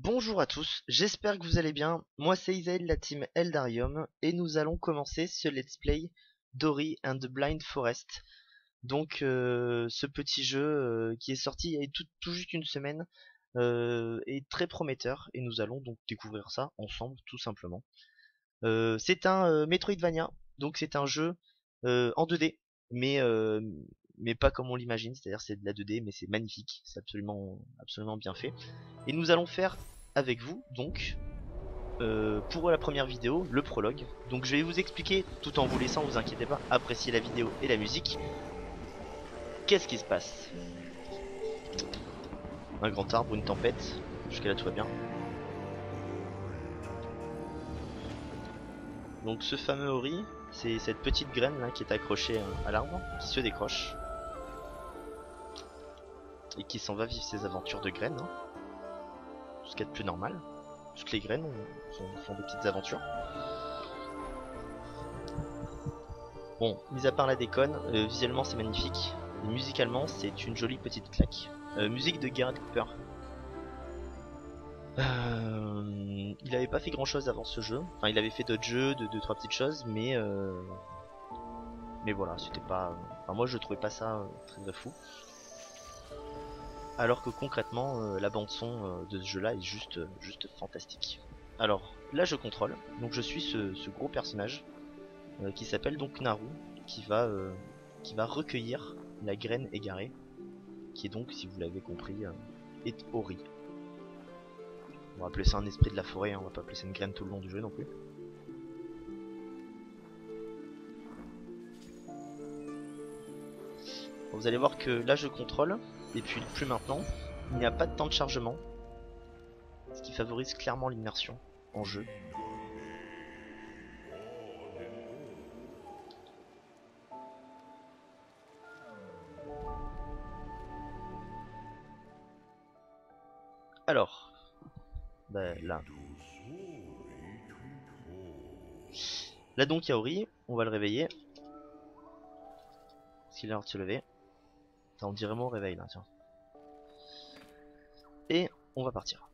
Bonjour à tous, j'espère que vous allez bien. Moi c'est Isaël de la team Eldarium et nous allons commencer ce let's play d'Ori and the Blind Forest. Donc ce petit jeu qui est sorti il y a tout juste une semaine est très prometteur et nous allons donc découvrir ça ensemble tout simplement. C'est un Metroidvania, donc c'est un jeu en 2D, mais, euh, mais pas comme on l'imagine, c'est-à-dire c'est de la 2D mais c'est magnifique, c'est absolument bien fait. Et nous allons faire avec vous donc pour la première vidéo le prologue. Donc je vais vous expliquer tout en vous laissant, vous inquiétez pas, apprécier la vidéo et la musique. Qu'est-ce qui se passe? Un grand arbre, une tempête, jusqu'à là tout va bien. Donc ce fameux Ori, c'est cette petite graine là qui est accrochée à l'arbre, qui se décroche et qui s'en va vivre ses aventures de graines, hein. Ce qu'il y a de plus normal. Toutes les graines font des petites aventures. Bon, mis à part la déconne, visuellement c'est magnifique. Et musicalement c'est une jolie petite claque. Musique de Garrett Cooper. Il avait pas fait grand chose avant ce jeu. Enfin, il avait fait d'autres jeux, deux trois petites choses, mais voilà, c'était pas. Enfin, moi je trouvais pas ça très fou. Alors que concrètement, la bande son de ce jeu-là est juste fantastique. Alors là, je contrôle. Donc je suis ce gros personnage qui s'appelle donc Naru, qui va recueillir la graine égarée, qui est donc, si vous l'avez compris, est Ori. On va appeler ça un esprit de la forêt, hein, on va pas appeler ça une graine tout le long du jeu non plus. Bon, vous allez voir que là je contrôle, et puis plus maintenant, il n'y a pas de temps de chargement, ce qui favorise clairement l'immersion en jeu. Alors, bah, là donc il y a Ori, on va le réveiller. S'il est l'heure de se lever. Attends, on dirait moi au réveil là, tiens. Et on va partir.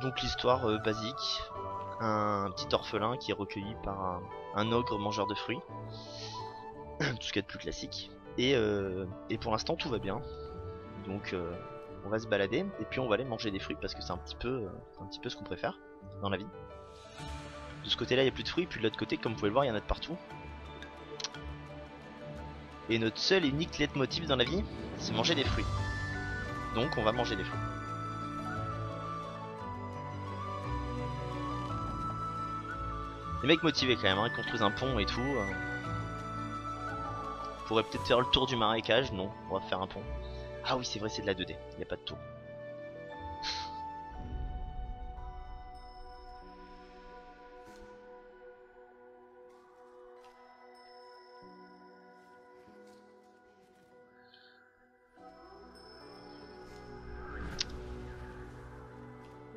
Donc l'histoire basique, un petit orphelin qui est recueilli par un ogre mangeur de fruits, tout ce qu'il y a de plus classique. Et pour l'instant tout va bien, donc on va se balader et puis on va aller manger des fruits parce que c'est un petit peu ce qu'on préfère dans la vie. De ce côté là il n'y a plus de fruits, puis de l'autre côté comme vous pouvez le voir il y en a de partout. Et notre seul et unique leitmotiv dans la vie, c'est manger des fruits. Donc on va manger des fruits. Les mecs motivés quand même, hein, ils construisent un pont et tout. On pourrait peut-être faire le tour du marécage, non, on va faire un pont. Ah oui c'est vrai, c'est de la 2D, il n'y a pas de tour.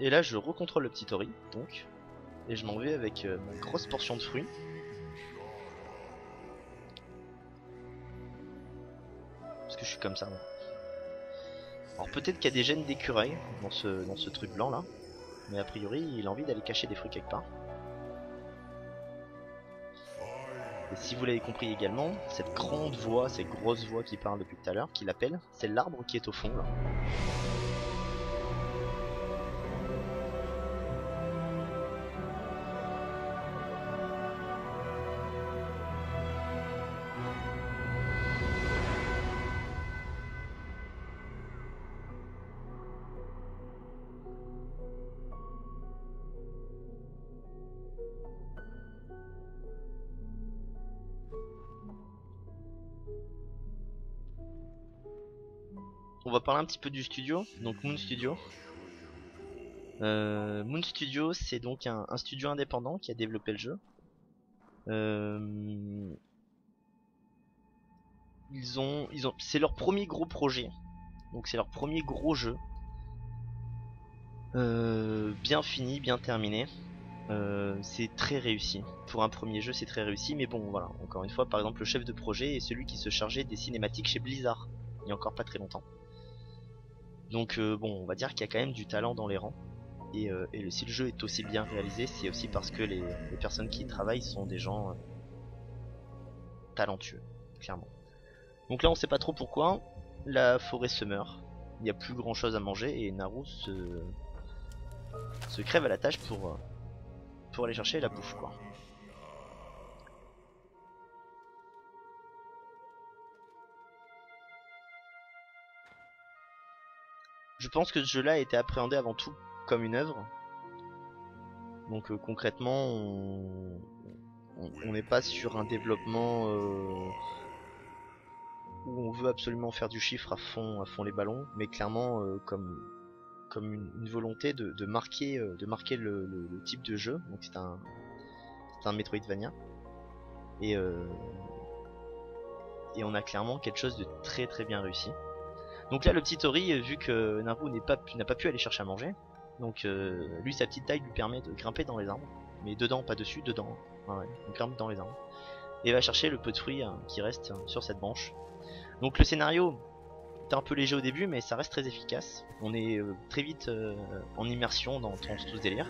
Et là je recontrôle le petit Ori, donc. Et je m'en vais avec ma grosse portion de fruits. Parce que je suis comme ça, moi. Alors peut-être qu'il y a des gènes d'écureuil dans ce truc blanc là. Mais a priori il a envie d'aller cacher des fruits quelque part. Et si vous l'avez compris également, cette grande voix, cette grosse voix qui parle depuis tout à l'heure, qui l'appelle, c'est l'arbre qui est au fond là. On va parler un petit peu du studio, donc Moon Studio. Moon Studio, c'est donc un studio indépendant qui a développé le jeu. Euh, c'est leur premier gros projet, donc c'est leur premier gros jeu, bien fini, bien terminé. C'est très réussi. Pour un premier jeu, c'est très réussi, mais bon, voilà. Encore une fois, par exemple, le chef de projet est celui qui se chargeait des cinématiques chez Blizzard, il y a encore pas très longtemps. Donc bon, on va dire qu'il y a quand même du talent dans les rangs. Et si le jeu est aussi bien réalisé, c'est aussi parce que les personnes qui y travaillent sont des gens talentueux, clairement. Donc là, on sait pas trop pourquoi. La forêt se meurt. Il n'y a plus grand chose à manger et Naru se crève à la tâche pour aller chercher la bouffe, quoi. Je pense que ce jeu-là a été appréhendé avant tout comme une œuvre. Donc concrètement, on n'est pas sur un développement où on veut absolument faire du chiffre à fond les ballons, mais clairement comme une volonté de marquer le type de jeu. Donc c'est un Metroidvania et et on a clairement quelque chose de très très bien réussi. Donc là, le petit Ori, vu que Naru n'a pas pu aller chercher à manger, donc lui, sa petite taille lui permet de grimper dans les arbres. Mais dedans, pas dessus, dedans. Ouais, ouais, il grimpe dans les arbres. Et va chercher le peu de fruits qui reste sur cette branche. Donc le scénario est un peu léger au début, mais ça reste très efficace. On est très vite en immersion dans tout ce délire.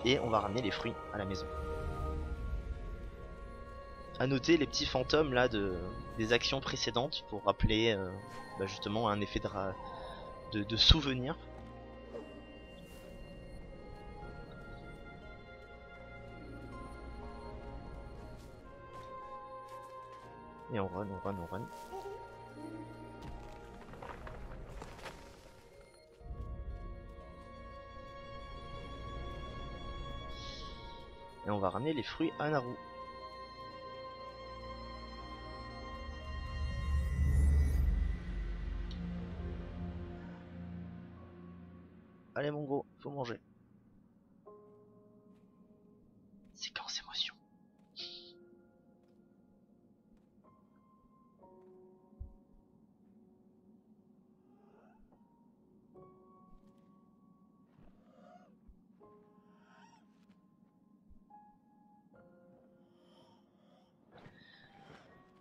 Et on va ramener les fruits à la maison. À noter les petits fantômes là des actions précédentes pour rappeler justement un effet de souvenir. Et on run, on run, on run. Et on va ramener les fruits à Naru. Allez mon gros, faut manger. Séquence émotion.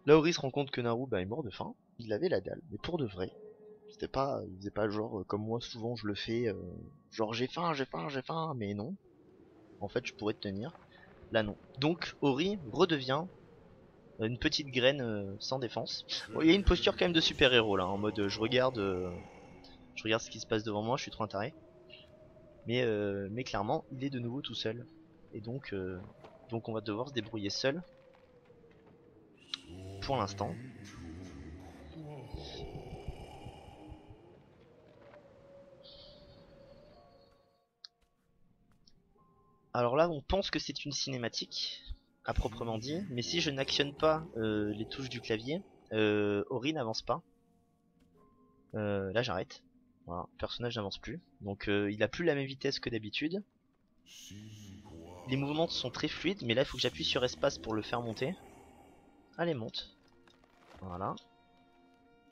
Là, Ori se rend compte que Naru est mort de faim. Il avait la dalle, mais pour de vrai. Il faisait pas genre comme moi souvent je le fais, genre j'ai faim, j'ai faim, j'ai faim, mais non. En fait, je pourrais te tenir. Là non. Donc Ori redevient une petite graine sans défense. Bon, il y a une posture quand même de super-héros là, en mode je regarde ce qui se passe devant moi, je suis trop un taré. Mais clairement, il est de nouveau tout seul. Et donc on va devoir se débrouiller seul pour l'instant. Alors là, on pense que c'est une cinématique, à proprement dit, mais si je n'actionne pas les touches du clavier, Ori n'avance pas. Là, j'arrête. Voilà, le personnage n'avance plus. Donc il a plus la même vitesse que d'habitude. Les mouvements sont très fluides, mais là, il faut que j'appuie sur espace pour le faire monter. Allez, monte. Voilà.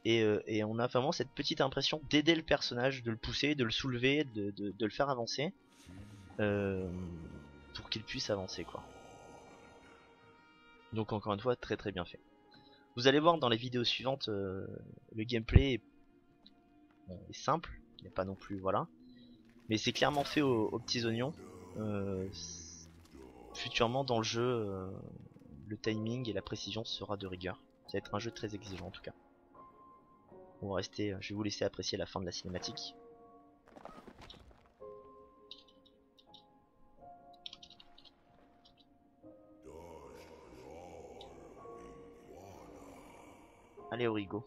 Et on a vraiment cette petite impression d'aider le personnage, de le pousser, de le soulever, de le faire avancer. Euh, pour qu'il puisse avancer, quoi. Donc encore une fois, très très bien fait. Vous allez voir dans les vidéos suivantes, le gameplay est simple, il n'y a pas non plus, voilà. Mais c'est clairement fait aux petits oignons. Futurement dans le jeu, le timing et la précision sera de rigueur. Ça va être un jeu très exigeant en tout cas. On va rester, je vais vous laisser apprécier la fin de la cinématique. Allez Origo.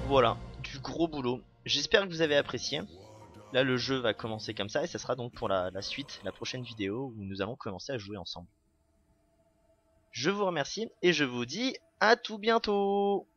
Voilà, du gros boulot. J'espère que vous avez apprécié. Là le jeu va commencer comme ça et ça sera donc pour la suite, la prochaine vidéo où nous allons commencer à jouer ensemble. Je vous remercie et je vous dis à tout bientôt.